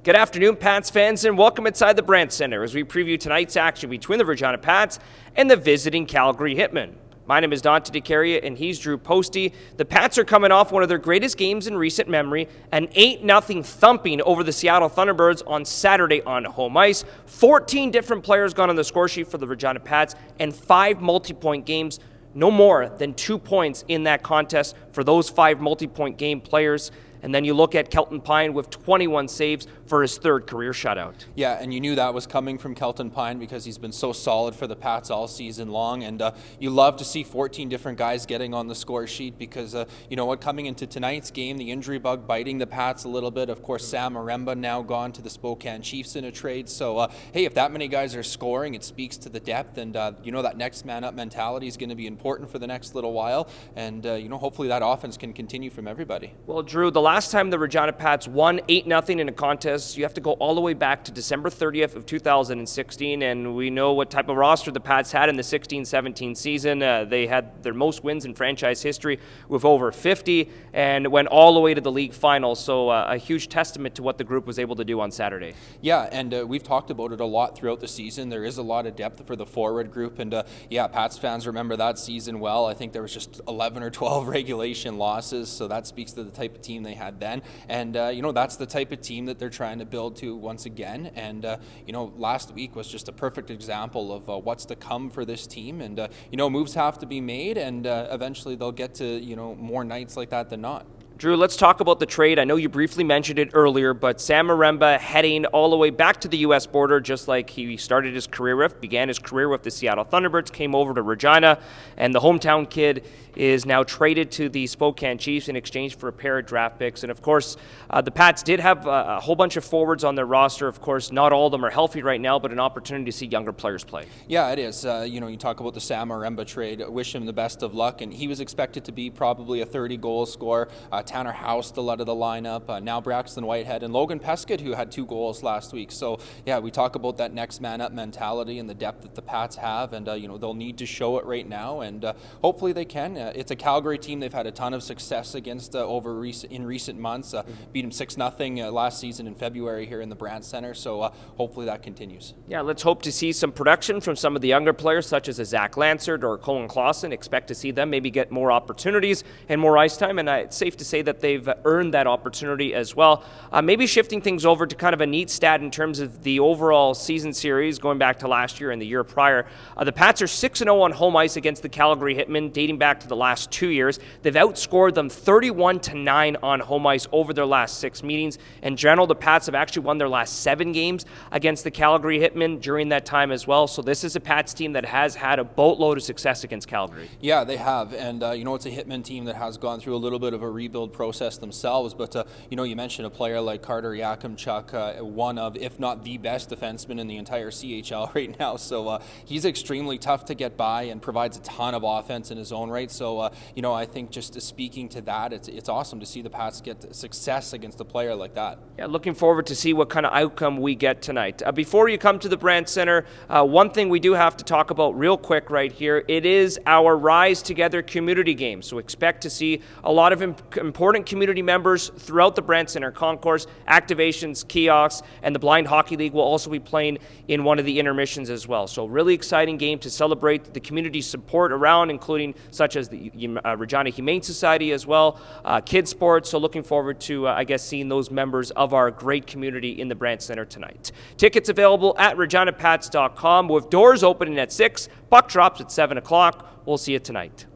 Good afternoon, Pats fans, and welcome inside the Brandt Center as we preview tonight's action between the Regina Pats and the visiting Calgary Hitmen. My name is Dante DeCaria, and he's Drew Posty. The Pats are coming off one of their greatest games in recent memory, an 8-0 thumping over the Seattle Thunderbirds on Saturday on home ice. 14 different players gone on the score sheet for the Regina Pats, and 5 multi-point games. No more than 2 points in that contest for those 5 multi-point game players. And then you look at Kelton Pine with 21 saves for his 3rd career shutout. Yeah, and you knew that was coming from Kelton Pine because he's been so solid for the Pats all season long. And you love to see 14 different guys getting on the score sheet because, you know what, coming into tonight's game, the injury bug biting the Pats a little bit. Of course, Sam Aremba now gone to the Spokane Chiefs in a trade. So, hey, if that many guys are scoring, it speaks to the depth. And, you know, that next man up mentality is going to be important for the next little while. And, you know, hopefully that offense can continue from everybody. Well, Drew, the last time the Regina Pats won 8-0 in a contest, you have to go all the way back to December 30th of 2016, and we know what type of roster the Pats had in the 16-17 season. They had their most wins in franchise history with over 50 and went all the way to the league finals, so a huge testament to what the group was able to do on Saturday. Yeah, and we've talked about it a lot throughout the season. There is a lot of depth for the forward group, and yeah, Pats fans remember that season well. I think there was just 11 or 12 regulation losses, so that speaks to the type of team they had then. And, you know, that's the type of team that they're trying to build to once again. And, you know, last week was just a perfect example of what's to come for this team. And, you know, moves have to be made, and eventually they'll get to, you know, more nights like that than not. Drew, let's talk about the trade. I know you briefly mentioned it earlier, but Sam Aremba heading all the way back to the U.S. border, just like he started his career with, began his career with the Seattle Thunderbirds, came over to Regina, and the hometown kid is now traded to the Spokane Chiefs in exchange for a pair of draft picks. And, of course, the Pats did have a whole bunch of forwards on their roster. Of course, not all of them are healthy right now, but an opportunity to see younger players play. Yeah, it is. You know, you talk about the Sam Aremba trade. Wish him the best of luck, and he was expected to be probably a 30-goal scorer. Tanner House still out of the lineup. Now Braxton Whitehead and Logan Peskett, who had 2 goals last week. So, yeah, we talk about that next man up mentality and the depth that the Pats have, and, you know, they'll need to show it right now, and hopefully they can. It's a Calgary team they've had a ton of success against in recent months. Beat them 6-0 last season in February here in the Brandt Center, so hopefully that continues. Yeah, let's hope to see some production from some of the younger players, such as a Zach Lansard or Colin Clausen. Expect to see them maybe get more opportunities and more ice time, and it's safe to say that they've earned that opportunity as well. Maybe shifting things over to kind of a neat stat in terms of the overall season series going back to last year and the year prior. The Pats are 6-0 on home ice against the Calgary Hitmen dating back to the last 2 years. They've outscored them 31-9 on home ice over their last 6 meetings. In general, the Pats have actually won their last 7 games against the Calgary Hitmen during that time as well. So this is a Pats team that has had a boatload of success against Calgary. Yeah, they have. And, you know, it's a Hitmen team that has gone through a little bit of a rebuild process themselves. But, you know, you mentioned a player like Carter Yakimchuk, one of, if not the best defenseman in the entire CHL right now. So he's extremely tough to get by and provides a ton of offense in his own right. So, you know, I think just speaking to that, it's awesome to see the Pats get success against a player like that. Yeah, looking forward to see what kind of outcome we get tonight. Before you come to the Brandt Center, one thing we do have to talk about real quick right here, it is our Rise Together community game. So expect to see a lot of important community members throughout the Brandt Center concourse, activations, kiosks, and the Blind Hockey League will also be playing in one of the intermissions as well. So really exciting game to celebrate the community support around, including such as the Regina Humane Society as well, kids sports. So looking forward to, I guess, seeing those members of our great community in the Brandt Center tonight. Tickets available at reginapats.com with doors opening at 6, puck drops at 7 o'clock. We'll see you tonight.